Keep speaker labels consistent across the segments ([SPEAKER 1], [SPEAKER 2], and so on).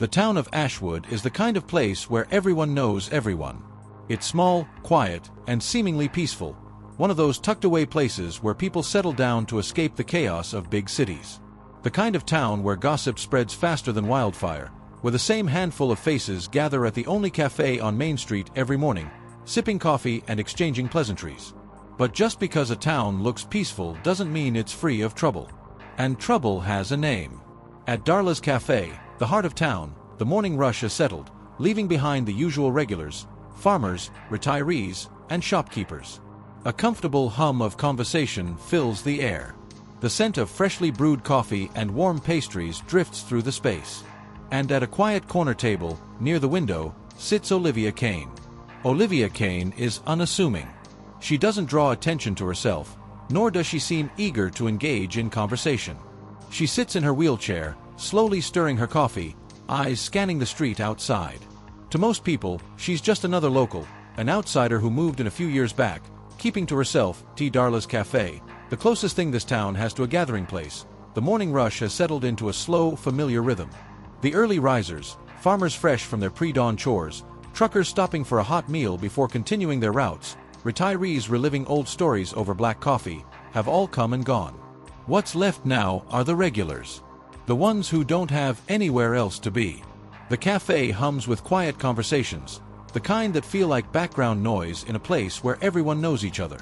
[SPEAKER 1] The town of Ashwood is the kind of place where everyone knows everyone. It's small, quiet, and seemingly peaceful, one of those tucked-away places where people settle down to escape the chaos of big cities. The kind of town where gossip spreads faster than wildfire, where the same handful of faces gather at the only cafe on Main Street every morning, sipping coffee and exchanging pleasantries. But just because a town looks peaceful doesn't mean it's free of trouble. And trouble has a name. At Darla's Cafe, the heart of town, the morning rush has settled, leaving behind the usual regulars, farmers, retirees, and shopkeepers. A comfortable hum of conversation fills the air. The scent of freshly brewed coffee and warm pastries drifts through the space. And at a quiet corner table, near the window, sits Olivia Kane. Olivia Kane is unassuming. She doesn't draw attention to herself, nor does she seem eager to engage in conversation. She sits in her wheelchair, slowly stirring her coffee, eyes scanning the street outside. To most people, she's just another local, an outsider who moved in a few years back, keeping to herself. Darla's Cafe, the closest thing this town has to a gathering place. The morning rush has settled into a slow, familiar rhythm. The early risers, farmers fresh from their pre-dawn chores, truckers stopping for a hot meal before continuing their routes, retirees reliving old stories over black coffee, have all come and gone. What's left now are the regulars. The ones who don't have anywhere else to be. The cafe hums with quiet conversations, the kind that feel like background noise in a place where everyone knows each other.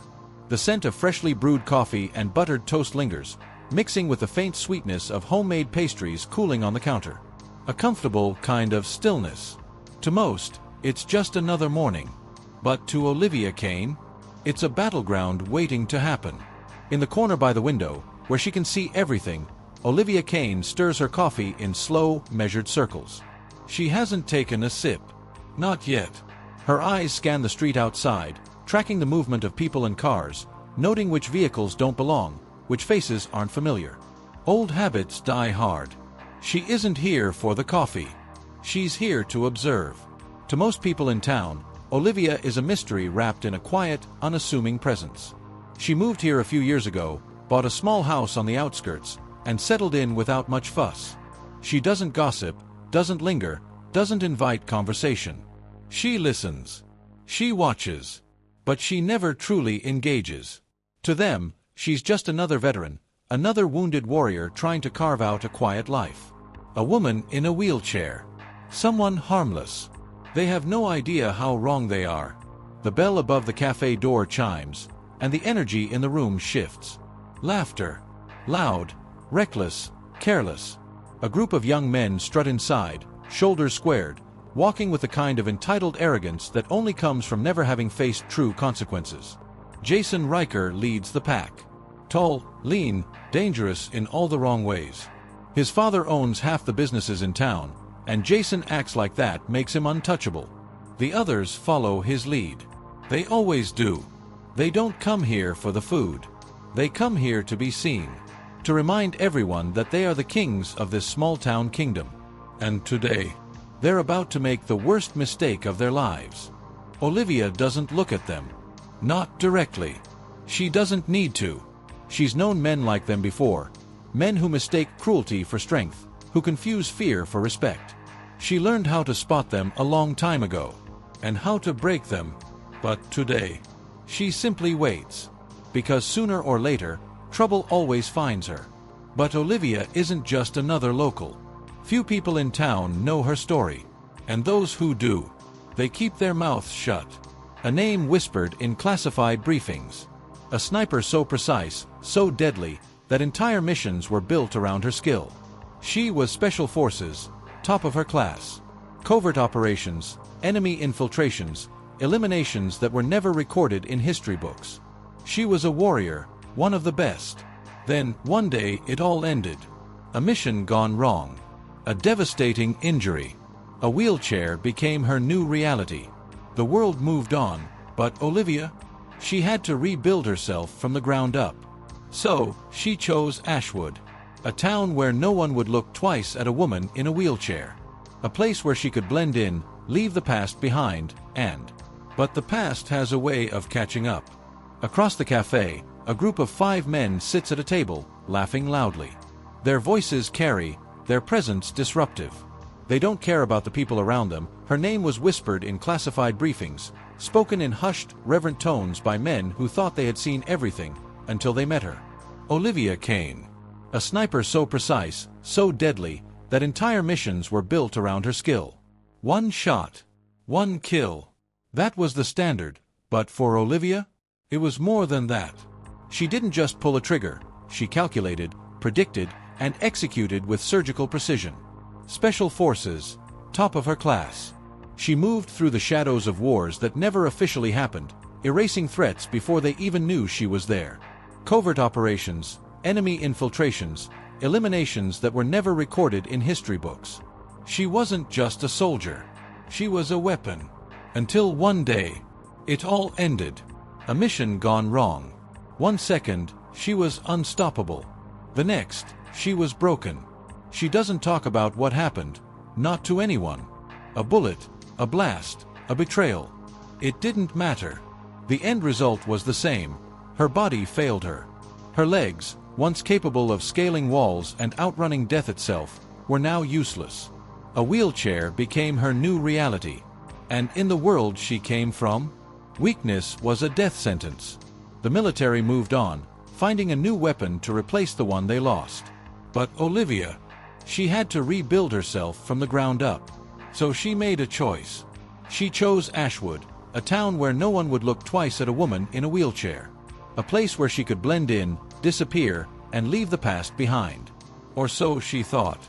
[SPEAKER 1] The scent of freshly brewed coffee and buttered toast lingers, mixing with the faint sweetness of homemade pastries cooling on the counter. A comfortable kind of stillness. To most, it's just another morning. But to Olivia Kane, it's a battleground waiting to happen. In the corner by the window, where she can see everything, Olivia Kane stirs her coffee in slow, measured circles. She hasn't taken a sip. Not yet. Her eyes scan the street outside, tracking the movement of people and cars, noting which vehicles don't belong, which faces aren't familiar. Old habits die hard. She isn't here for the coffee. She's here to observe. To most people in town, Olivia is a mystery wrapped in a quiet, unassuming presence. She moved here a few years ago, bought a small house on the outskirts, and settled in without much fuss. She doesn't gossip, doesn't linger, doesn't invite conversation. She listens. She watches. But she never truly engages. To them, she's just another veteran, another wounded warrior trying to carve out a quiet life. A woman in a wheelchair. Someone harmless. They have no idea how wrong they are. The bell above the cafe door chimes, and the energy in the room shifts. Laughter. Loud, reckless, careless. A group of young men strut inside, shoulders squared, walking with the kind of entitled arrogance that only comes from never having faced true consequences. Jason Riker leads the pack. Tall, lean, dangerous in all the wrong ways. His father owns half the businesses in town, and Jason acts like that makes him untouchable. The others follow his lead. They always do. They don't come here for the food. They come here to be seen. To remind everyone that they are the kings of this small-town kingdom. And today, they're about to make the worst mistake of their lives. Olivia doesn't look at them. Not directly. She doesn't need to. She's known men like them before. Men who mistake cruelty for strength, who confuse fear for respect. She learned how to spot them a long time ago, and how to break them. But today, she simply waits. Because sooner or later, trouble always finds her. But Olivia isn't just another local. Few people in town know her story. And those who do, they keep their mouths shut. A name whispered in classified briefings. A sniper so precise, so deadly, that entire missions were built around her skill. She was Special Forces, top of her class. Covert operations, enemy infiltrations, eliminations that were never recorded in history books. She was a warrior, one of the best. Then, one day, it all ended. A mission gone wrong. A devastating injury. A wheelchair became her new reality. The world moved on, but Olivia? She had to rebuild herself from the ground up. So, she chose Ashwood. A town where no one would look twice at a woman in a wheelchair. A place where she could blend in, leave the past behind, and... But the past has a way of catching up. Across the cafe, a group of 5 men sits at a table, laughing loudly. Their voices carry, their presence disruptive. They don't care about the people around them. Her name was whispered in classified briefings, spoken in hushed, reverent tones by men who thought they had seen everything, until they met her. Olivia Kane. A sniper so precise, so deadly, that entire missions were built around her skill. One shot. One kill. That was the standard, but for Olivia, it was more than that. She didn't just pull a trigger, she calculated, predicted, and executed with surgical precision. Special forces, top of her class. She moved through the shadows of wars that never officially happened, erasing threats before they even knew she was there. Covert operations, enemy infiltrations, eliminations that were never recorded in history books. She wasn't just a soldier. She was a weapon. Until one day, it all ended. A mission gone wrong. 1 second, she was unstoppable. The next, she was broken. She doesn't talk about what happened, not to anyone. A bullet, a blast, a betrayal. It didn't matter. The end result was the same. Her body failed her. Her legs, once capable of scaling walls and outrunning death itself, were now useless. A wheelchair became her new reality. And in the world she came from, weakness was a death sentence. The military moved on, finding a new weapon to replace the one they lost. But Olivia, she had to rebuild herself from the ground up. So she made a choice. She chose Ashwood, a town where no one would look twice at a woman in a wheelchair. A place where she could blend in, disappear, and leave the past behind. Or so she thought.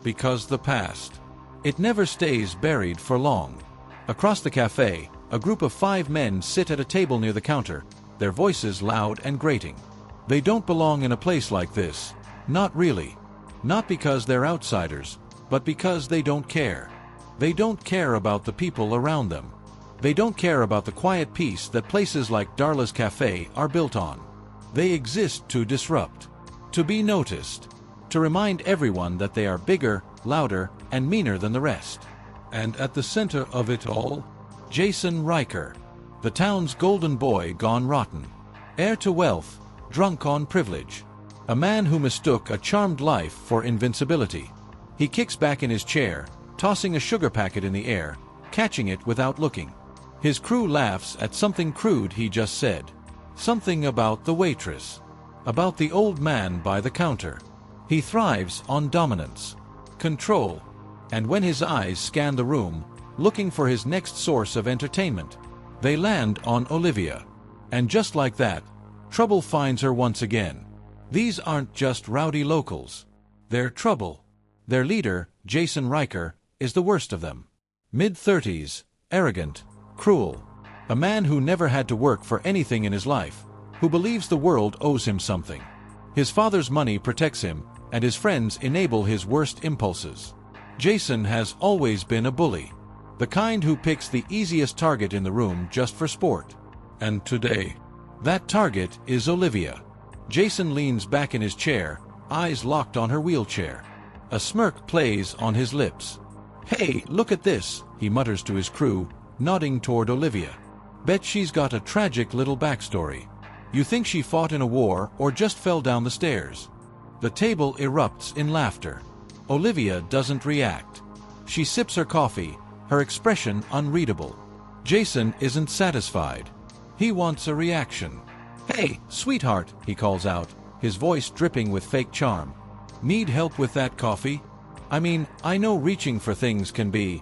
[SPEAKER 1] Because the past, it never stays buried for long. Across the cafe, a group of 5 men sit at a table near the counter, their voices loud and grating. They don't belong in a place like this. Not really. Not because they're outsiders, but because they don't care. They don't care about the people around them. They don't care about the quiet peace that places like Darla's Cafe are built on. They exist to disrupt, to be noticed, to remind everyone that they are bigger, louder, and meaner than the rest. And at the center of it all, Jason Riker, the town's golden boy gone rotten, heir to wealth, drunk on privilege. A man who mistook a charmed life for invincibility. He kicks back in his chair, tossing a sugar packet in the air, catching it without looking. His crew laughs at something crude he just said. Something about the waitress. About the old man by the counter. He thrives on dominance. Control. And when his eyes scan the room, looking for his next source of entertainment, they land on Olivia. And just like that, trouble finds her once again. These aren't just rowdy locals. They're trouble. Their leader, Jason Riker, is the worst of them. Mid-30s, arrogant, cruel. A man who never had to work for anything in his life, who believes the world owes him something. His father's money protects him, and his friends enable his worst impulses. Jason has always been a bully. The kind who picks the easiest target in the room just for sport. And today, that target is Olivia. Jason leans back in his chair, eyes locked on her wheelchair. A smirk plays on his lips. "Hey, look at this," he mutters to his crew, nodding toward Olivia. "Bet she's got a tragic little backstory. You think she fought in a war or just fell down the stairs?" The table erupts in laughter. Olivia doesn't react. She sips her coffee, her expression unreadable. Jason isn't satisfied. He wants a reaction. "Hey, sweetheart," he calls out, his voice dripping with fake charm. "Need help with that coffee? I mean, I know reaching for things can be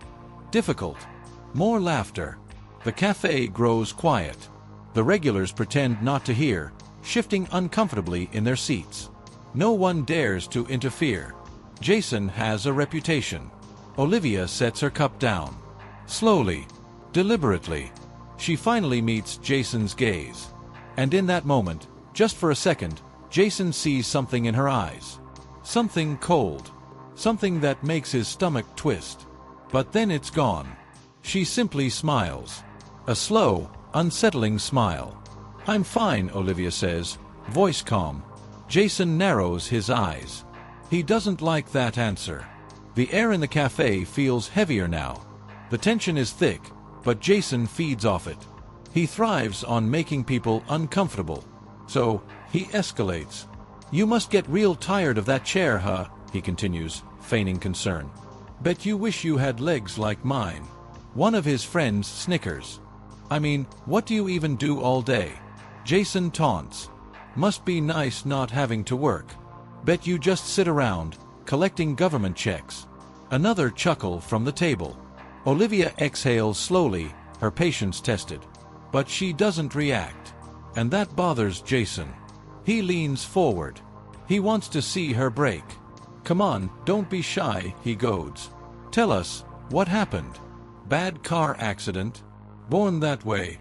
[SPEAKER 1] difficult." More laughter. The cafe grows quiet. The regulars pretend not to hear, shifting uncomfortably in their seats. No one dares to interfere. Jason has a reputation. Olivia sets her cup down. Slowly, deliberately, she finally meets Jason's gaze. And in that moment, just for a second, Jason sees something in her eyes. Something cold. Something that makes his stomach twist. But then it's gone. She simply smiles. A slow, unsettling smile. "I'm fine," Olivia says, voice calm. Jason narrows his eyes. He doesn't like that answer. The air in the cafe feels heavier now. The tension is thick, but Jason feeds off it. He thrives on making people uncomfortable. So, he escalates. "You must get real tired of that chair, huh?" he continues, feigning concern. Bet you wish you had legs like mine. One of his friends snickers. I mean, what do you even do all day? Jason taunts. Must be nice not having to work. Bet you just sit around, collecting government checks. Another chuckle from the table. Olivia exhales slowly, her patience tested. But she doesn't react. And that bothers Jason. He leans forward. He wants to see her break. Come on, don't be shy, he goads. Tell us, what happened? Bad car accident? Born that way?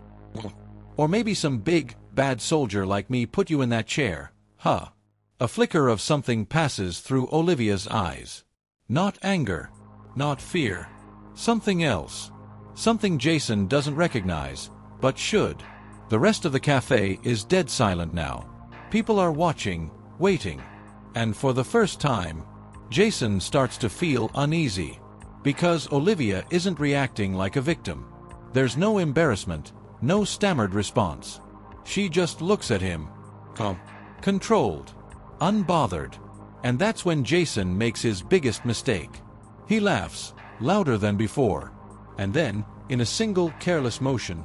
[SPEAKER 1] Or maybe some big, bad soldier like me put you in that chair, huh? A flicker of something passes through Olivia's eyes. Not anger. Not fear. Something else. Something Jason doesn't recognize, but should. The rest of the cafe is dead silent now. People are watching, waiting. And for the first time, Jason starts to feel uneasy. Because Olivia isn't reacting like a victim. There's no embarrassment, no stammered response. She just looks at him. Controlled. Unbothered. And that's when Jason makes his biggest mistake. He laughs, louder than before. And then, in a single careless motion,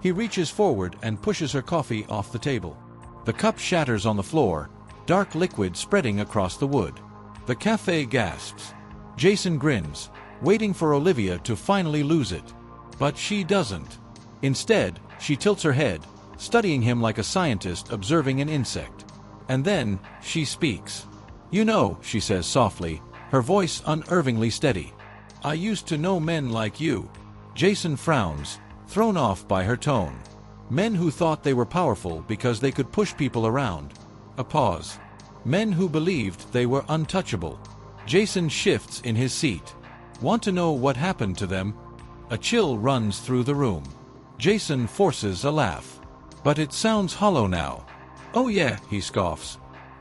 [SPEAKER 1] he reaches forward and pushes her coffee off the table. The cup shatters on the floor, dark liquid spreading across the wood. The cafe gasps. Jason grins, waiting for Olivia to finally lose it. But she doesn't. Instead, she tilts her head, studying him like a scientist observing an insect. And then, she speaks. You know, she says softly, her voice unervingly steady. I used to know men like you. Jason frowns, thrown off by her tone. Men who thought they were powerful because they could push people around. A pause. Men who believed they were untouchable. Jason shifts in his seat. Want to know what happened to them? A chill runs through the room. Jason forces a laugh. But it sounds hollow now. Oh yeah, he scoffs.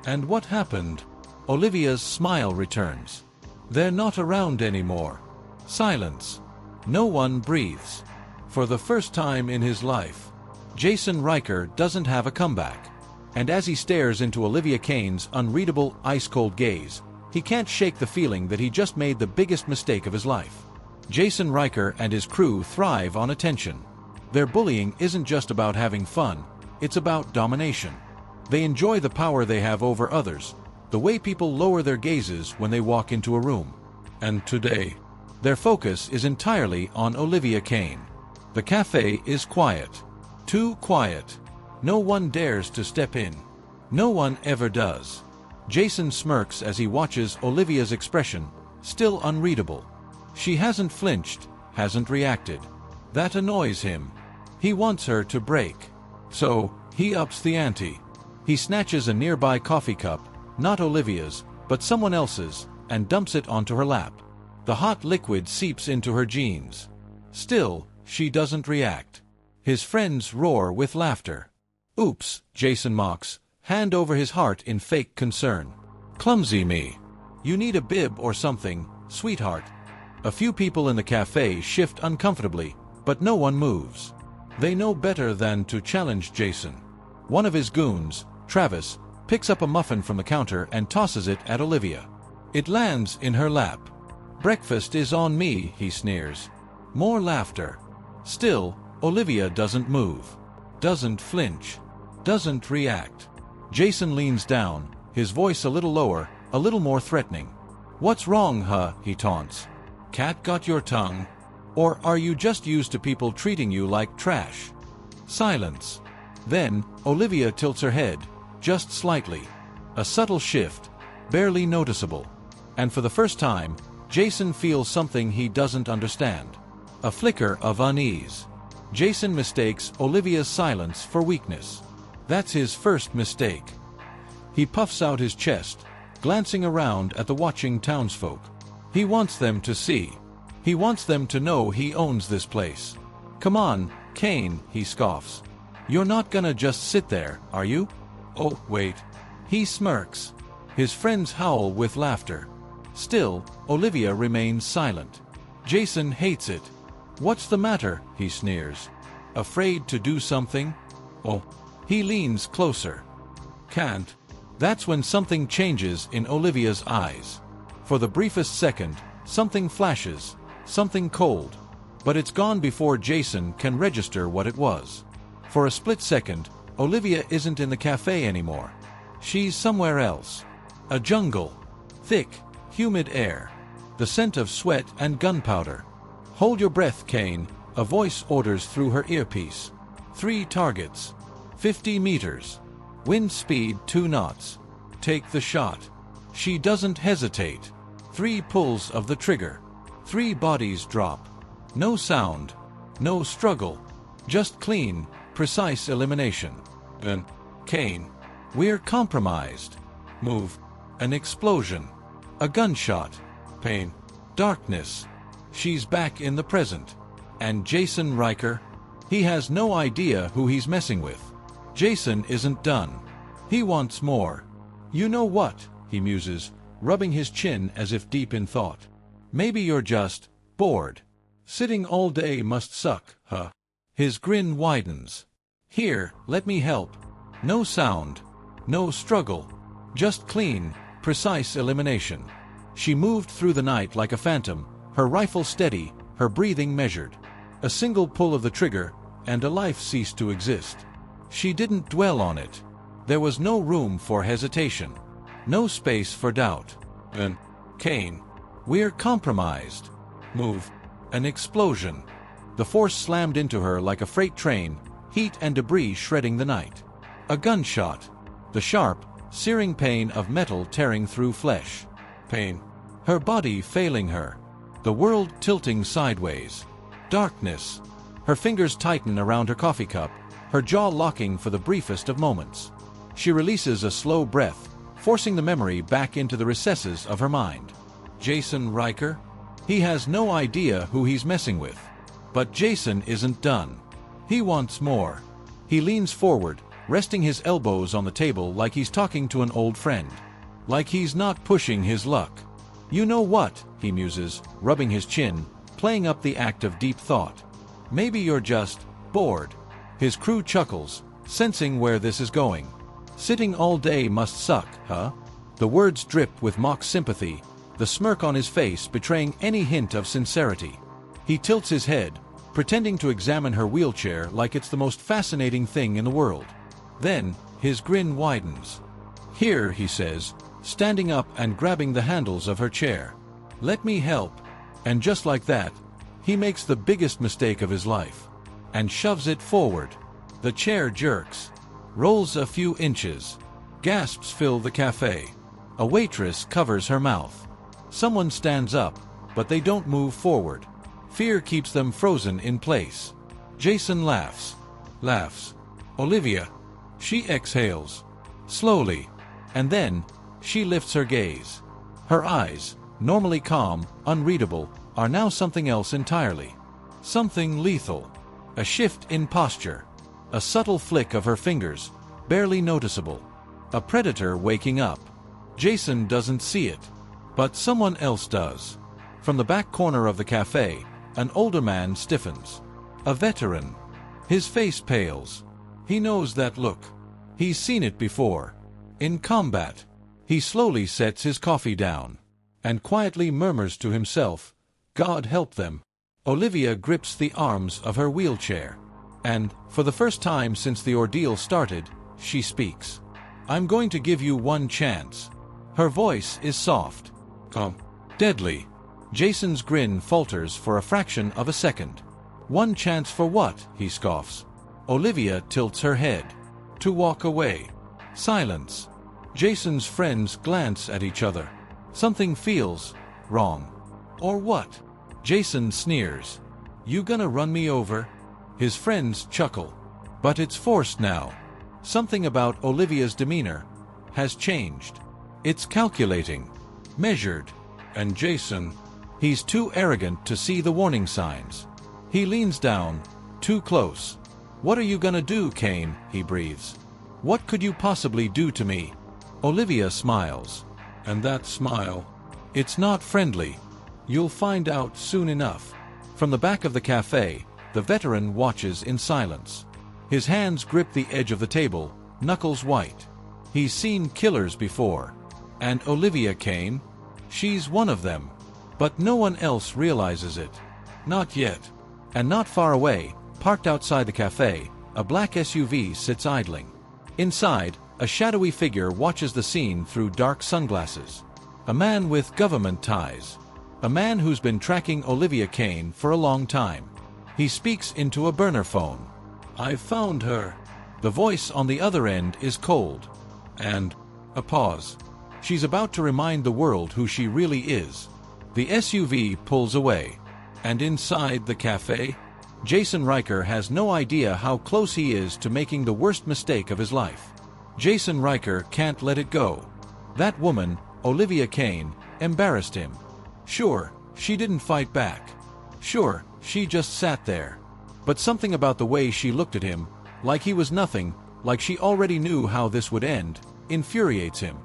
[SPEAKER 1] And what happened? Olivia's smile returns. They're not around anymore. Silence. No one breathes. For the first time in his life, Jason Riker doesn't have a comeback. And as he stares into Olivia Kane's unreadable, ice-cold gaze, he can't shake the feeling that he just made the biggest mistake of his life. Jason Riker and his crew thrive on attention. Their bullying isn't just about having fun, it's about domination. They enjoy the power they have over others, the way people lower their gazes when they walk into a room. And today, their focus is entirely on Olivia Kane. The cafe is quiet. Too quiet. No one dares to step in. No one ever does. Jason smirks as he watches Olivia's expression, still unreadable. She hasn't flinched, hasn't reacted. That annoys him. He wants her to break. So, he ups the ante. He snatches a nearby coffee cup, not Olivia's, but someone else's, and dumps it onto her lap. The hot liquid seeps into her jeans. Still, she doesn't react. His friends roar with laughter. Oops, Jason mocks, hand over his heart in fake concern. Clumsy me. You need a bib or something, sweetheart. A few people in the cafe shift uncomfortably, but no one moves. They know better than to challenge Jason. One of his goons, Travis, picks up a muffin from the counter and tosses it at Olivia. It lands in her lap. Breakfast is on me, he sneers. More laughter. Still, Olivia doesn't move. Doesn't flinch. Doesn't react. Jason leans down, his voice a little lower, a little more threatening. What's wrong, huh? He taunts. Cat got your tongue? Or are you just used to people treating you like trash? Silence. Then, Olivia tilts her head, just slightly. A subtle shift, barely noticeable. And for the first time, Jason feels something he doesn't understand. A flicker of unease. Jason mistakes Olivia's silence for weakness. That's his first mistake. He puffs out his chest, glancing around at the watching townsfolk. He wants them to see. He wants them to know he owns this place. Come on, Kane, he scoffs. You're not gonna just sit there, are you? Oh, wait. He smirks. His friends howl with laughter. Still, Olivia remains silent. Jason hates it. What's the matter? He sneers. Afraid to do something? Oh. He leans closer. Can't. That's when something changes in Olivia's eyes. For the briefest second, Something flashes, something cold. But it's gone before Jason can register what it was. For a split second, Olivia isn't in the cafe anymore. She's somewhere else. A jungle. Thick, humid air. The scent of sweat and gunpowder. Hold your breath, Kane, a voice orders through her earpiece. 3 targets. 50 meters. Wind speed 2 knots. Take the shot. She doesn't hesitate. 3 pulls of the trigger. 3 bodies drop. No sound. No struggle. Just clean, precise elimination. Then, Kane. We're compromised. Move. An explosion. A gunshot. Pain. Darkness. She's back in the present. And Jason Riker? He has no idea who he's messing with. Jason isn't done. He wants more. You know what, he muses, rubbing his chin as if deep in thought. Maybe you're just bored. Sitting all day must suck, huh? His grin widens. Here, let me help. No sound. No struggle. Just clean, precise elimination. She moved through the night like a phantom, her rifle steady, her breathing measured. A single pull of the trigger, and a life ceased to exist. She didn't dwell on it. There was no room for hesitation. No space for doubt. Then, Kane. We're compromised. Move. An explosion. The force slammed into her like a freight train, heat and debris shredding the night. A gunshot. The sharp, searing pain of metal tearing through flesh. Pain. Her body failing her. The world tilting sideways. Darkness. Her fingers tighten around her coffee cup, her jaw locking for the briefest of moments. She releases a slow breath, forcing the memory back into the recesses of her mind. Jason Riker? He has no idea who he's messing with. But Jason isn't done. He wants more. He leans forward, resting his elbows on the table like he's talking to an old friend. Like he's not pushing his luck. You know what, he muses, rubbing his chin, playing up the act of deep thought. Maybe you're just bored. His crew chuckles, sensing where this is going. Sitting all day must suck, huh? The words drip with mock sympathy, the smirk on his face betraying any hint of sincerity. He tilts his head, pretending to examine her wheelchair like it's the most fascinating thing in the world. Then, his grin widens. Here, he says, standing up and grabbing the handles of her chair. Let me help. And just like that, he makes the biggest mistake of his life. And shoves it forward. The chair jerks. Rolls a few inches. Gasps fill the cafe. A waitress covers her mouth. Someone stands up, but they don't move forward. Fear keeps them frozen in place. Jason laughs. Laughs. Olivia. She exhales. Slowly. And then, she lifts her gaze. Her eyes, normally calm, unreadable, are now something else entirely. Something lethal. A shift in posture. A subtle flick of her fingers, barely noticeable. A predator waking up. Jason doesn't see it. But someone else does. From the back corner of the cafe, an older man stiffens. A veteran. His face pales. He knows that look. He's seen it before. In combat. He slowly sets his coffee down. And quietly murmurs to himself, God help them. Olivia grips the arms of her wheelchair. And, for the first time since the ordeal started, she speaks. I'm going to give you one chance. Her voice is soft. Deadly. Jason's grin falters for a fraction of a second. One chance for what? He scoffs. Olivia tilts her head. To walk away. Silence. Jason's friends glance at each other. Something feels wrong. Or what? Jason sneers. You gonna run me over? His friends chuckle. But it's forced now. Something about Olivia's demeanor has changed. It's calculating. Measured. And Jason, he's too arrogant to see the warning signs. He leans down, too close. What are you gonna do, Kane? He breathes. What could you possibly do to me? Olivia smiles. And that smile, it's not friendly. You'll find out soon enough. From the back of the cafe, the veteran watches in silence. His hands grip the edge of the table, knuckles white. He's seen killers before. And Olivia Kane? She's one of them. But no one else realizes it. Not yet. And not far away, parked outside the cafe, a black SUV sits idling. Inside, a shadowy figure watches the scene through dark sunglasses. A man with government ties. A man who's been tracking Olivia Kane for a long time. He speaks into a burner phone. "I found her." The voice on the other end is cold. And a pause. She's about to remind the world who she really is. The SUV pulls away. And inside the cafe, Jason Riker has no idea how close he is to making the worst mistake of his life. Jason Riker can't let it go. That woman, Olivia Kane, embarrassed him. Sure, she didn't fight back. Sure, she just sat there. But something about the way she looked at him, like he was nothing, like she already knew how this would end, infuriates him.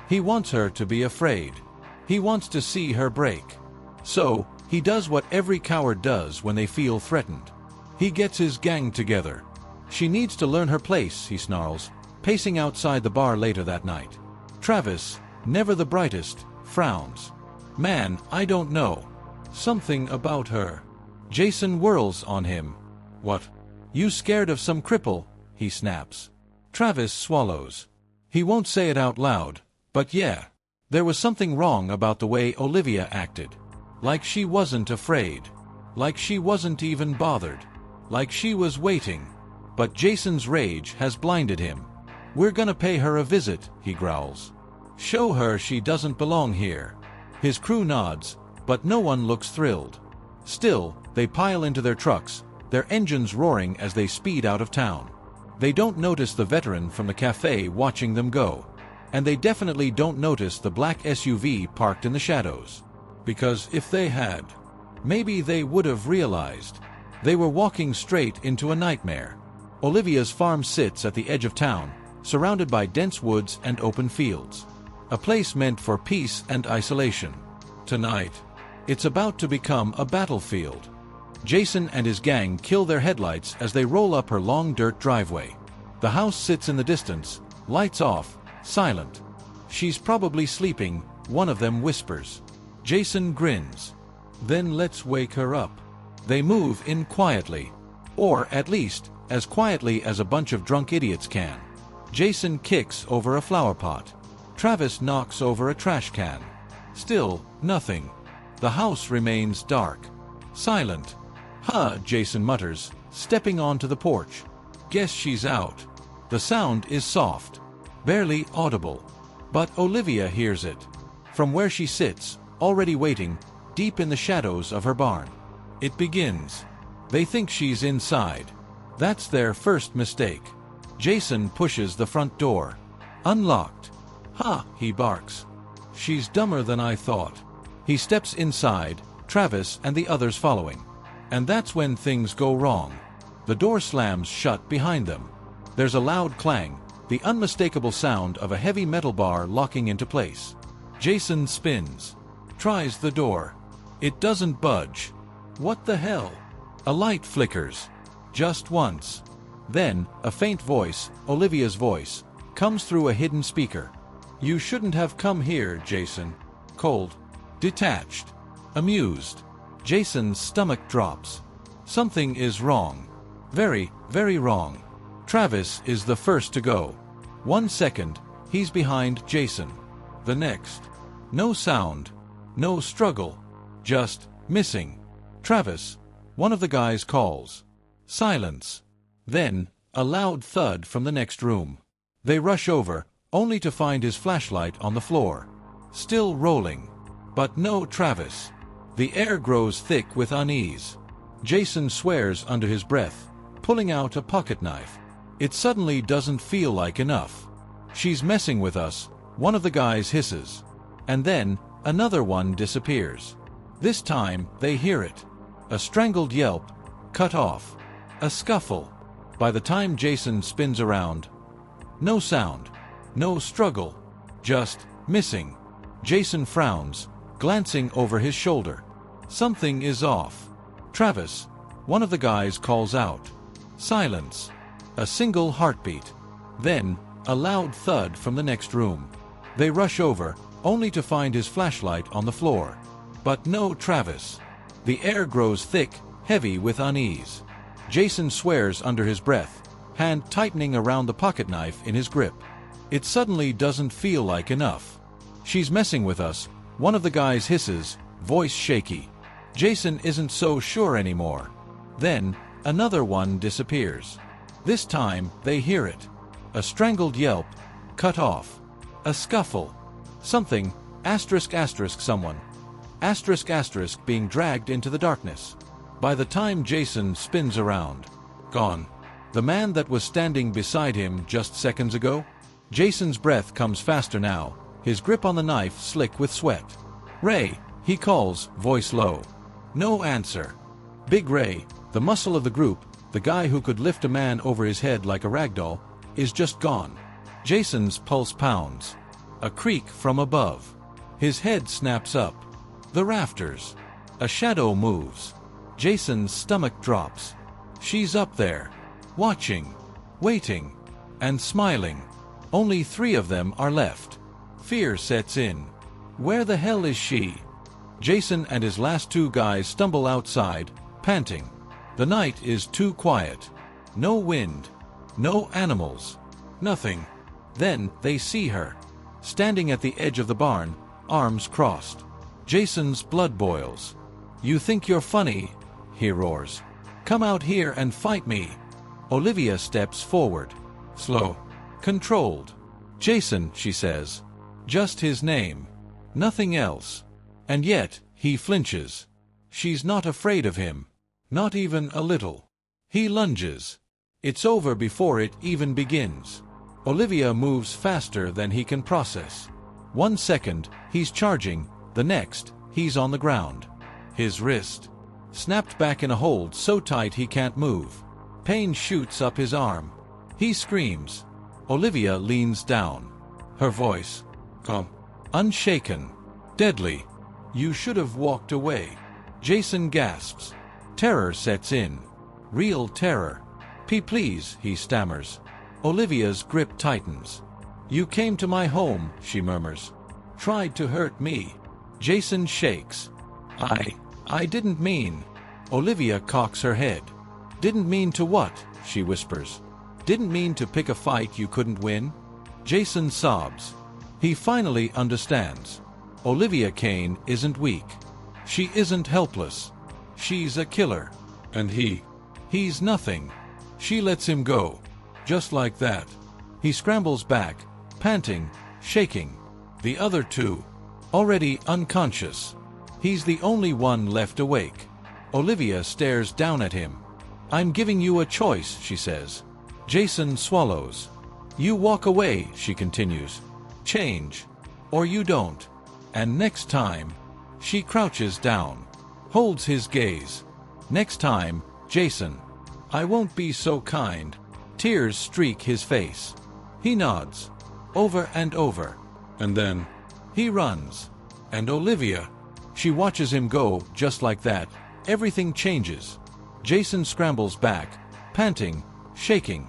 [SPEAKER 1] He wants her to be afraid. He wants to see her break. So, he does what every coward does when they feel threatened. He gets his gang together. She needs to learn her place, he snarls, pacing outside the bar later that night. Travis, never the brightest, frowns. "Man, I don't know. Something about her." Jason whirls on him. "What? You scared of some cripple?" he snaps. Travis swallows. He won't say it out loud, but yeah. There was something wrong about the way Olivia acted. Like she wasn't afraid. Like she wasn't even bothered. Like she was waiting. But Jason's rage has blinded him. "We're gonna pay her a visit," he growls. "Show her she doesn't belong here." His crew nods, but no one looks thrilled. Still, they pile into their trucks, their engines roaring as they speed out of town. They don't notice the veteran from the cafe watching them go. And they definitely don't notice the black SUV parked in the shadows. Because if they had, maybe they would have realized. They were walking straight into a nightmare. Olivia's farm sits at the edge of town, surrounded by dense woods and open fields. A place meant for peace and isolation. Tonight, it's about to become a battlefield. Jason and his gang kill their headlights as they roll up her long dirt driveway. The house sits in the distance, lights off, silent. "She's probably sleeping," one of them whispers. Jason grins. "Then let's wake her up." They move in quietly. Or, at least, as quietly as a bunch of drunk idiots can. Jason kicks over a flower pot. Travis knocks over a trash can. Still, nothing. The house remains dark. Silent. "Huh," Jason mutters, stepping onto the porch. "Guess she's out." The sound is soft. Barely audible. But Olivia hears it. From where she sits, already waiting, deep in the shadows of her barn. It begins. They think she's inside. That's their first mistake. Jason pushes the front door. Unlocked. "Ha," he barks. "She's dumber than I thought." He steps inside, Travis and the others following. And that's when things go wrong. The door slams shut behind them. There's a loud clang, the unmistakable sound of a heavy metal bar locking into place. Jason spins. Tries the door. It doesn't budge. What the hell? A light flickers. Just once. Then, a faint voice, Olivia's voice, comes through a hidden speaker. "You shouldn't have come here, Jason." Cold. Detached. Amused. Jason's stomach drops. Something is wrong. Very, very wrong. Travis is the first to go. 1 second, he's behind Jason. The next. No sound. No struggle. Just missing. "Travis," one of the guys calls. Silence. Then, a loud thud from the next room. They rush over, only to find his flashlight on the floor. Still rolling. But no Travis. The air grows thick with unease. Jason swears under his breath, pulling out a pocket knife. It suddenly doesn't feel like enough. "She's messing with us," one of the guys hisses. And then, another one disappears. This time, they hear it. A strangled yelp, cut off. A scuffle. By the time Jason spins around, no sound. No struggle. Just missing. Jason frowns, glancing over his shoulder. Something is off. "Travis," one of the guys calls out. Silence. A single heartbeat. Then, a loud thud from the next room. They rush over, only to find his flashlight on the floor. But no Travis. The air grows thick, heavy with unease. Jason swears under his breath, hand tightening around the pocket knife in his grip. It suddenly doesn't feel like enough. "She's messing with us," one of the guys hisses, voice shaky. Jason isn't so sure anymore. Then, another one disappears. This time, they hear it. A strangled yelp, cut off. A scuffle. Something, someone. Being dragged into the darkness. By the time Jason spins around, gone. The man that was standing beside him just seconds ago? Jason's breath comes faster now, his grip on the knife slick with sweat. "Ray," he calls, voice low. No answer. Big Ray, the muscle of the group, the guy who could lift a man over his head like a ragdoll, is just gone. Jason's pulse pounds. A creak from above. His head snaps up. The rafters. A shadow moves. Jason's stomach drops. She's up there. Watching. Waiting. And smiling. Only 3 of them are left. Fear sets in. Where the hell is she? Jason and his last 2 guys stumble outside, panting. The night is too quiet. No wind. No animals. Nothing. Then they see her. Standing at the edge of the barn, arms crossed. Jason's blood boils. "You think you're funny?" he roars. "Come out here and fight me." Olivia steps forward. Slow. Controlled. "Jason," she says. Just his name. Nothing else. And yet, he flinches. She's not afraid of him. Not even a little. He lunges. It's over before it even begins. Olivia moves faster than he can process. 1 second, he's charging. The next, he's on the ground. His wrist snapped back in a hold so tight he can't move. Pain shoots up his arm. He screams. Olivia leans down. Her voice, calm, unshaken, deadly. "You should have walked away." Jason gasps. Terror sets in. Real terror. Please," he stammers. Olivia's grip tightens. "You came to my home," she murmurs. "Tried to hurt me." Jason shakes. I didn't mean." Olivia cocks her head. "Didn't mean to what?" she whispers. "Didn't mean to pick a fight you couldn't win?" Jason sobs. He finally understands. Olivia Kane isn't weak. She isn't helpless. She's a killer. And he's nothing. She lets him go. Just like that. He scrambles back, panting, shaking. The other 2, already unconscious. He's the only one left awake. Olivia stares down at him. "I'm giving you a choice," she says. Jason swallows. "You walk away," she continues. "Change. Or you don't. And next time." She crouches down. Holds his gaze. "Next time, Jason. I won't be so kind." Tears streak his face. He nods. Over and over. And then, he runs. And Olivia. She watches him go, just like that. Everything changes. Jason scrambles back, panting, shaking.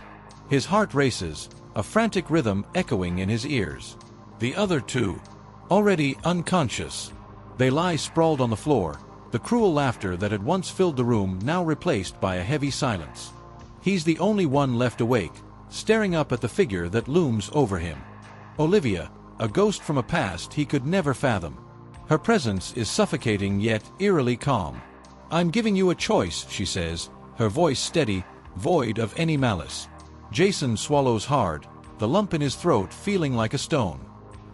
[SPEAKER 1] His heart races, a frantic rhythm echoing in his ears. The other 2, already unconscious. They lie sprawled on the floor, the cruel laughter that had once filled the room now replaced by a heavy silence. He's the only one left awake, staring up at the figure that looms over him. Olivia, a ghost from a past he could never fathom. Her presence is suffocating yet eerily calm. "I'm giving you a choice," she says, her voice steady, void of any malice. Jason swallows hard, the lump in his throat feeling like a stone.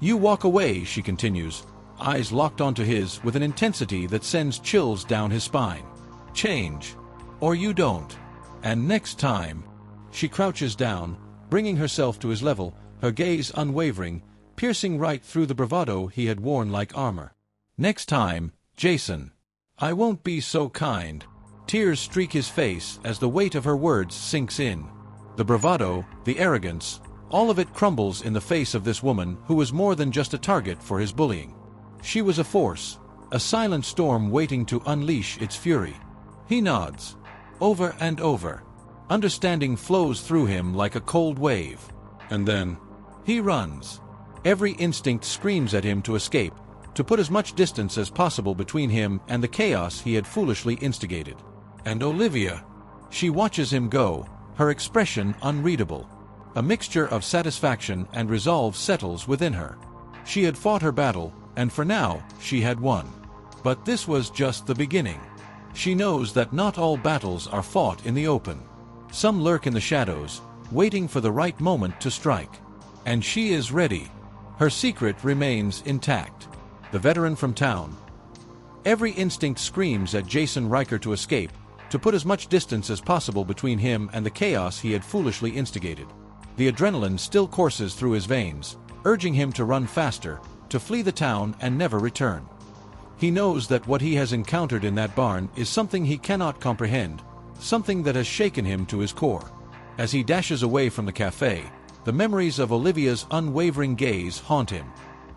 [SPEAKER 1] "You walk away," she continues, eyes locked onto his with an intensity that sends chills down his spine. "Change. Or you don't. And next time." She crouches down, bringing herself to his level, her gaze unwavering, piercing right through the bravado he had worn like armor. "Next time, Jason. I won't be so kind." Tears streak his face as the weight of her words sinks in. The bravado, the arrogance, all of it crumbles in the face of this woman who was more than just a target for his bullying. She was a force, a silent storm waiting to unleash its fury. He nods. Over and over. Understanding flows through him like a cold wave. And then, he runs. Every instinct screams at him to escape, to put as much distance as possible between him and the chaos he had foolishly instigated. And Olivia. She watches him go, her expression unreadable. A mixture of satisfaction and resolve settles within her. She had fought her battle, and for now, she had won. But this was just the beginning. She knows that not all battles are fought in the open. Some lurk in the shadows, waiting for the right moment to strike. And she is ready. Her secret remains intact. The veteran from town. Every instinct screams at Jason Riker to escape, to put as much distance as possible between him and the chaos he had foolishly instigated. The adrenaline still courses through his veins, urging him to run faster, to flee the town and never return. He knows that what he has encountered in that barn is something he cannot comprehend, something that has shaken him to his core. As he dashes away from the cafe, the memories of Olivia's unwavering gaze haunt him.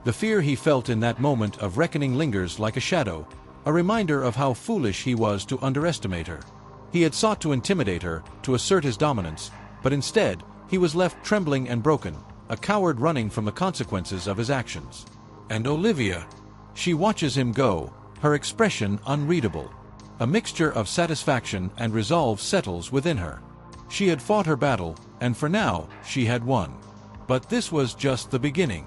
[SPEAKER 1] The fear he felt in that moment of reckoning lingers like a shadow, a reminder of how foolish he was to underestimate her. He had sought to intimidate her, to assert his dominance, but instead, he was left trembling and broken, a coward running from the consequences of his actions. And Olivia. She watches him go, her expression unreadable. A mixture of satisfaction and resolve settles within her. She had fought her battle, and for now, she had won. But this was just the beginning.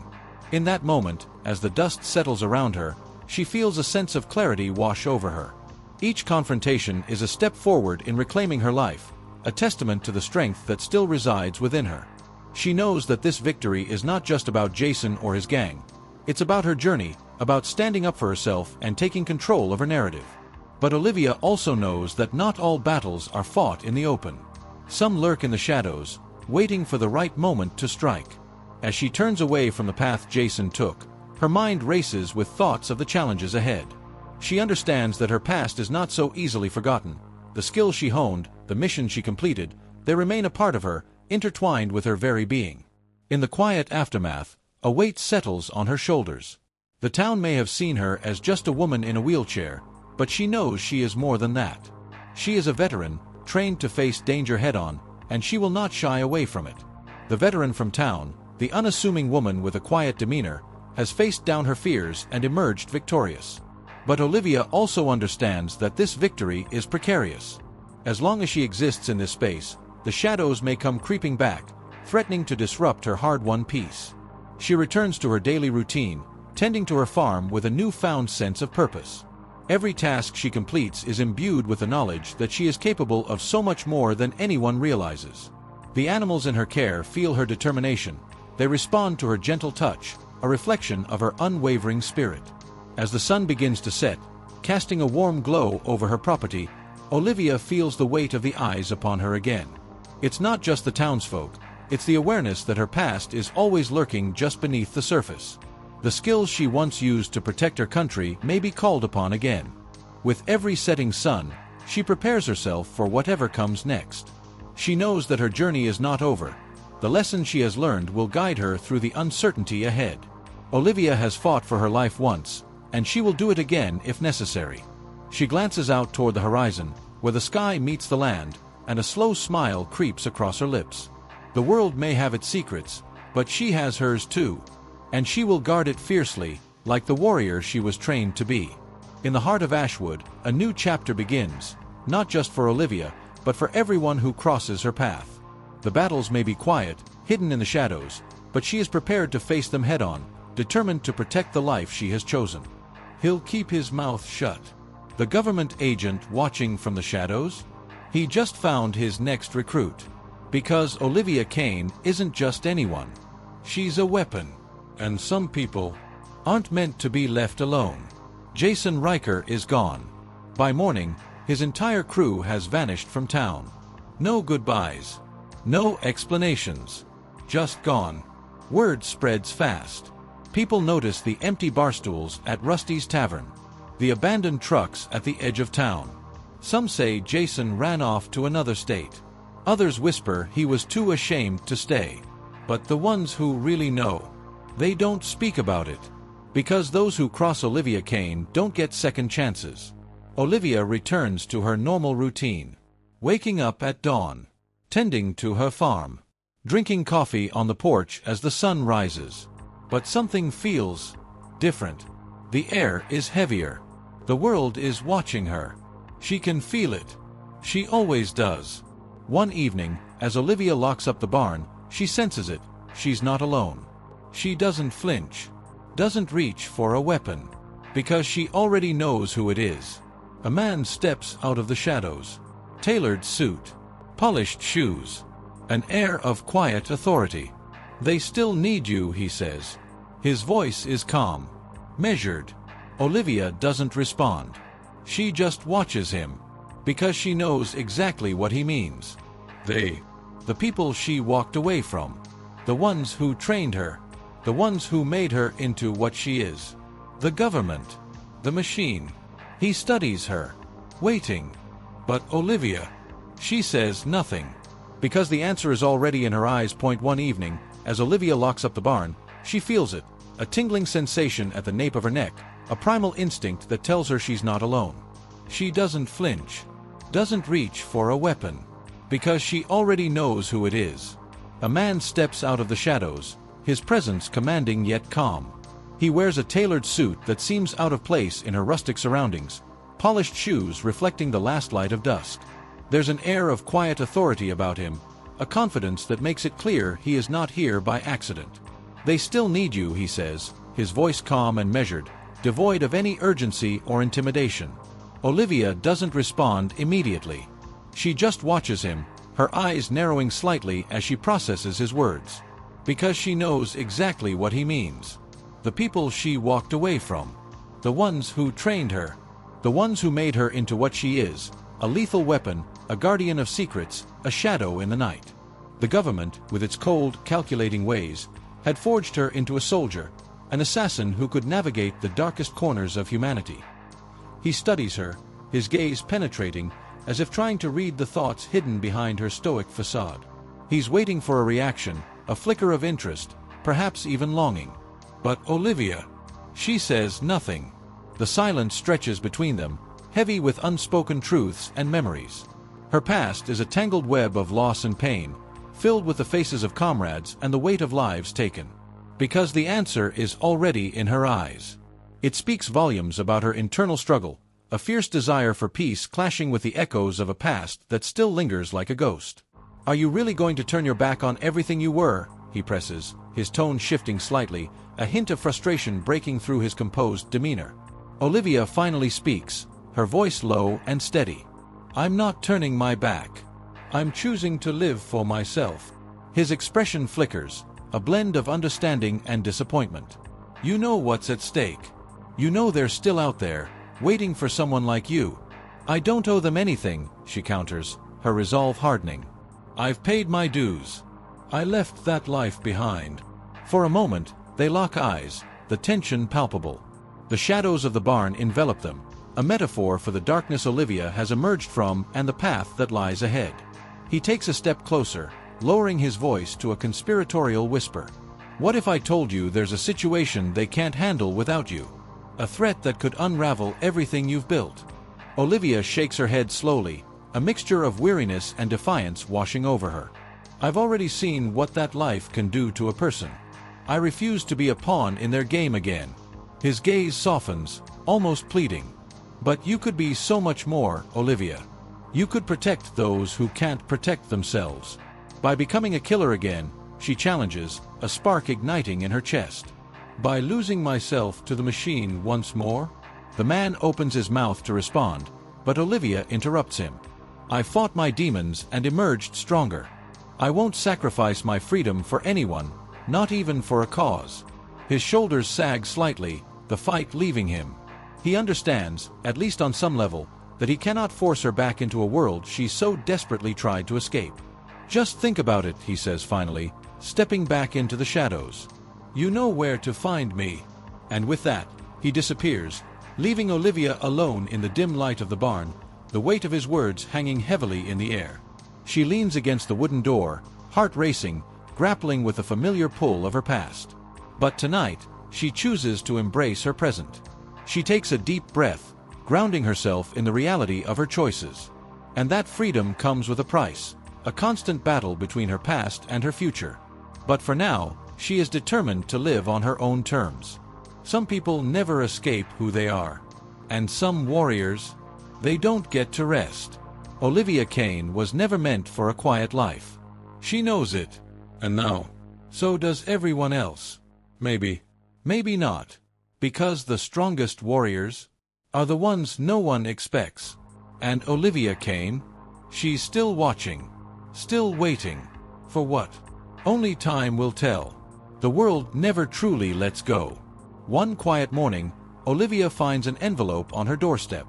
[SPEAKER 1] In that moment, as the dust settles around her, she feels a sense of clarity wash over her. Each confrontation is a step forward in reclaiming her life, a testament to the strength that still resides within her. She knows that this victory is not just about Jason or his gang. It's about her journey, about standing up for herself and taking control of her narrative. But Olivia also knows that not all battles are fought in the open. Some lurk in the shadows, waiting for the right moment to strike. As she turns away from the path Jason took, her mind races with thoughts of the challenges ahead. She understands that her past is not so easily forgotten. The skills she honed, the mission she completed, they remain a part of her, intertwined with her very being. In the quiet aftermath, a weight settles on her shoulders. The town may have seen her as just a woman in a wheelchair, but she knows she is more than that. She is a veteran, trained to face danger head-on, and she will not shy away from it. The veteran from town, the unassuming woman with a quiet demeanor, has faced down her fears and emerged victorious. But Olivia also understands that this victory is precarious. As long as she exists in this space, the shadows may come creeping back, threatening to disrupt her hard-won peace. She returns to her daily routine, tending to her farm with a newfound sense of purpose. Every task she completes is imbued with the knowledge that she is capable of so much more than anyone realizes. The animals in her care feel her determination. They respond to her gentle touch, a reflection of her unwavering spirit. As the sun begins to set, casting a warm glow over her property, Olivia feels the weight of the eyes upon her again. It's not just the townsfolk, it's the awareness that her past is always lurking just beneath the surface. The skills she once used to protect her country may be called upon again. With every setting sun, she prepares herself for whatever comes next. She knows that her journey is not over. The lesson she has learned will guide her through the uncertainty ahead. Olivia has fought for her life once, and she will do it again if necessary. She glances out toward the horizon, where the sky meets the land, and a slow smile creeps across her lips. The world may have its secrets, but she has hers too, and she will guard it fiercely, like the warrior she was trained to be. In the heart of Ashwood, a new chapter begins, not just for Olivia, but for everyone who crosses her path. The battles may be quiet, hidden in the shadows, but she is prepared to face them head-on, determined to protect the life she has chosen. He'll keep his mouth shut. The government agent watching from the shadows? He just found his next recruit. Because Olivia Kane isn't just anyone. She's a weapon. And some people aren't meant to be left alone. Jason Riker is gone. By morning, his entire crew has vanished from town. No goodbyes. No explanations. Just gone. Word spreads fast. People notice the empty barstools at Rusty's Tavern. The abandoned trucks at the edge of town. Some say Jason ran off to another state. Others whisper he was too ashamed to stay. But the ones who really know, they don't speak about it. Because those who cross Olivia Kane don't get second chances. Olivia returns to her normal routine. Waking up at dawn. Tending to her farm. Drinking coffee on the porch as the sun rises. But something feels different. The air is heavier. The world is watching her. She can feel it. She always does. One evening, as Olivia locks up the barn, she senses it. She's not alone. She doesn't flinch. Doesn't reach for a weapon. Because she already knows who it is. A man steps out of the shadows. Tailored suit. Polished shoes. An air of quiet authority. "They still need you," he says. His voice is calm. Measured. Olivia doesn't respond. She just watches him. Because she knows exactly what he means. They. The people she walked away from. The ones who trained her. The ones who made her into what she is. The government. The machine. He studies her. Waiting. But Olivia. She says nothing. Because the answer is already in her eyes. One evening, as Olivia locks up the barn, she feels it. A tingling sensation at the nape of her neck. A primal instinct that tells her she's not alone. She doesn't flinch. Doesn't reach for a weapon. Because she already knows who it is. A man steps out of the shadows, his presence commanding yet calm. He wears a tailored suit that seems out of place in her rustic surroundings, polished shoes reflecting the last light of dusk. There's an air of quiet authority about him, a confidence that makes it clear he is not here by accident. "They still need you," he says, his voice calm and measured, devoid of any urgency or intimidation. Olivia doesn't respond immediately. She just watches him, her eyes narrowing slightly as she processes his words. Because she knows exactly what he means. The people she walked away from. The ones who trained her. The ones who made her into what she is, a lethal weapon, a guardian of secrets, a shadow in the night. The government, with its cold, calculating ways, had forged her into a soldier, an assassin who could navigate the darkest corners of humanity. He studies her, his gaze penetrating, as if trying to read the thoughts hidden behind her stoic facade. He's waiting for a reaction, a flicker of interest, perhaps even longing. But Olivia. She says nothing. The silence stretches between them, heavy with unspoken truths and memories. Her past is a tangled web of loss and pain, filled with the faces of comrades and the weight of lives taken. Because the answer is already in her eyes. It speaks volumes about her internal struggle, a fierce desire for peace clashing with the echoes of a past that still lingers like a ghost. "Are you really going to turn your back on everything you were?" he presses, his tone shifting slightly, a hint of frustration breaking through his composed demeanor. Olivia finally speaks, her voice low and steady. "I'm not turning my back. I'm choosing to live for myself." His expression flickers, a blend of understanding and disappointment. "You know what's at stake. You know they're still out there, waiting for someone like you." "I don't owe them anything," she counters, her resolve hardening. "I've paid my dues. I left that life behind." For a moment, they lock eyes, the tension palpable. The shadows of the barn envelop them, a metaphor for the darkness Olivia has emerged from and the path that lies ahead. He takes a step closer, lowering his voice to a conspiratorial whisper. "What if I told you there's a situation they can't handle without you? A threat that could unravel everything you've built?" Olivia shakes her head slowly, a mixture of weariness and defiance washing over her. "I've already seen what that life can do to a person. I refuse to be a pawn in their game again." His gaze softens, almost pleading. "But you could be so much more, Olivia. You could protect those who can't protect themselves." By becoming a killer again, she challenges, a spark igniting in her chest. "By losing myself to the machine once more?" The man opens his mouth to respond, but Olivia interrupts him. "I fought my demons and emerged stronger. I won't sacrifice my freedom for anyone, not even for a cause." His shoulders sag slightly, the fight leaving him. He understands, at least on some level, that he cannot force her back into a world she so desperately tried to escape. "Just think about it," he says finally, stepping back into the shadows. "You know where to find me." And with that, he disappears, leaving Olivia alone in the dim light of the barn, the weight of his words hanging heavily in the air. She leans against the wooden door, heart racing, grappling with the familiar pull of her past. But tonight, she chooses to embrace her present. She takes a deep breath, grounding herself in the reality of her choices. And that freedom comes with a price, a constant battle between her past and her future. But for now, she is determined to live on her own terms. Some people never escape who they are. And some warriors, they don't get to rest. Olivia Kane was never meant for a quiet life. She knows it. And now, so does everyone else. Maybe not. Because the strongest warriors are the ones no one expects. And Olivia Kane, she's still watching, still waiting. For what? Only time will tell. The world never truly lets go. One quiet morning, Olivia finds an envelope on her doorstep.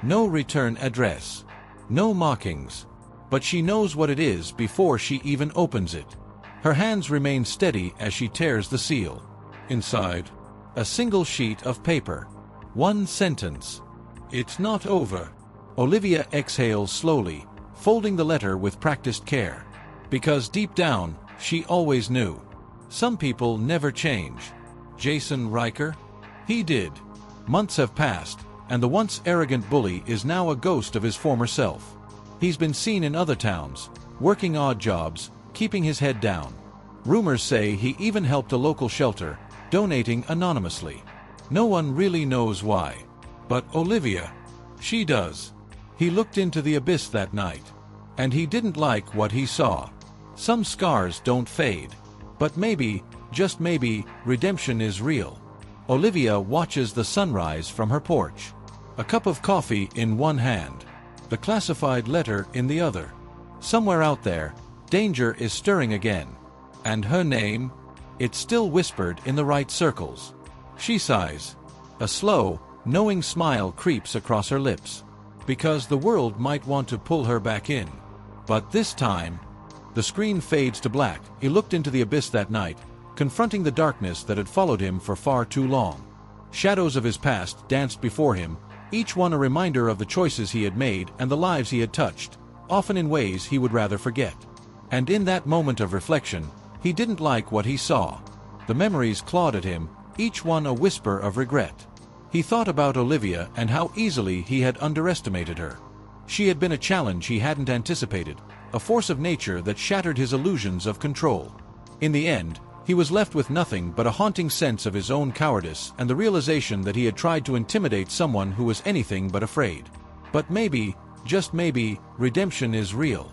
[SPEAKER 1] No return address. No markings. But she knows what it is before she even opens it. Her hands remain steady as she tears the seal. Inside, a single sheet of paper. One sentence. It's not over. Olivia exhales slowly, folding the letter with practiced care. Because deep down, she always knew. Some people never change. Jason Riker? He did. Months have passed, and the once arrogant bully is now a ghost of his former self. He's been seen in other towns, working odd jobs, keeping his head down. Rumors say he even helped a local shelter, donating anonymously. No one really knows why. But Olivia, she does. He looked into the abyss that night, and he didn't like what he saw. Some scars don't fade. But maybe, just maybe, redemption is real. Olivia watches the sunrise from her porch. A cup of coffee in one hand, the classified letter in the other. Somewhere out there, danger is stirring again. And her name? It's still whispered in the right circles. She sighs. A slow, knowing smile creeps across her lips. Because the world might want to pull her back in. But this time, the screen fades to black. He looked into the abyss that night, confronting the darkness that had followed him for far too long. Shadows of his past danced before him, each one a reminder of the choices he had made and the lives he had touched, often in ways he would rather forget. And in that moment of reflection, he didn't like what he saw. The memories clawed at him, each one a whisper of regret. He thought about Olivia and how easily he had underestimated her. She had been a challenge he hadn't anticipated, a force of nature that shattered his illusions of control. In the end, he was left with nothing but a haunting sense of his own cowardice and the realization that he had tried to intimidate someone who was anything but afraid. But maybe, just maybe, redemption is real.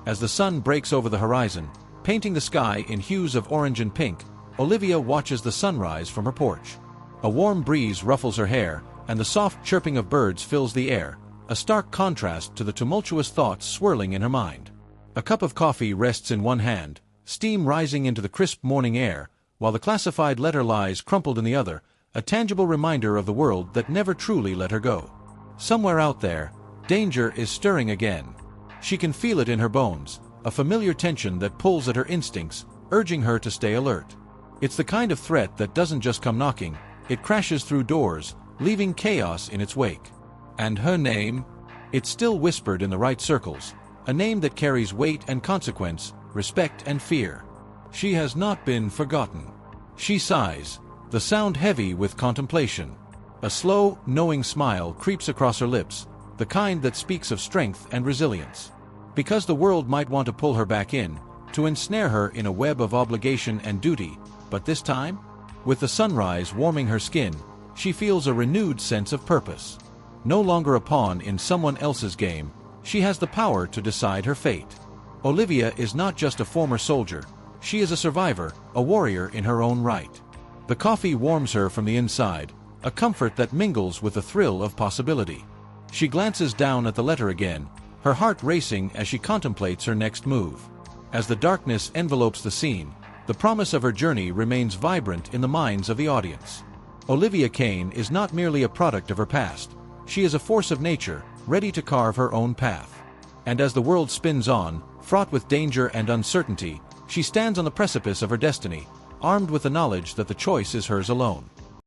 [SPEAKER 1] As the sun breaks over the horizon, painting the sky in hues of orange and pink, Olivia watches the sunrise from her porch. A warm breeze ruffles her hair, and the soft chirping of birds fills the air, a stark contrast to the tumultuous thoughts swirling in her mind. A cup of coffee rests in one hand, steam rising into the crisp morning air, while the classified letter lies crumpled in the other, a tangible reminder of the world that never truly let her go. Somewhere out there, danger is stirring again. She can feel it in her bones, a familiar tension that pulls at her instincts, urging her to stay alert. It's the kind of threat that doesn't just come knocking, it crashes through doors, leaving chaos in its wake. And her name? It's still whispered in the right circles, a name that carries weight and consequence, respect and fear. She has not been forgotten. She sighs, the sound heavy with contemplation. A slow, knowing smile creeps across her lips, the kind that speaks of strength and resilience. Because the world might want to pull her back in, to ensnare her in a web of obligation and duty, but this time, with the sunrise warming her skin, she feels a renewed sense of purpose. No longer a pawn in someone else's game, she has the power to decide her fate. Olivia is not just a former soldier, she is a survivor, a warrior in her own right. The coffee warms her from the inside, a comfort that mingles with the thrill of possibility. She glances down at the letter again, her heart racing as she contemplates her next move. As the darkness envelopes the scene, the promise of her journey remains vibrant in the minds of the audience. Olivia Kane is not merely a product of her past, she is a force of nature, ready to carve her own path. And as the world spins on, fraught with danger and uncertainty, she stands on the precipice of her destiny, armed with the knowledge that the choice is hers alone.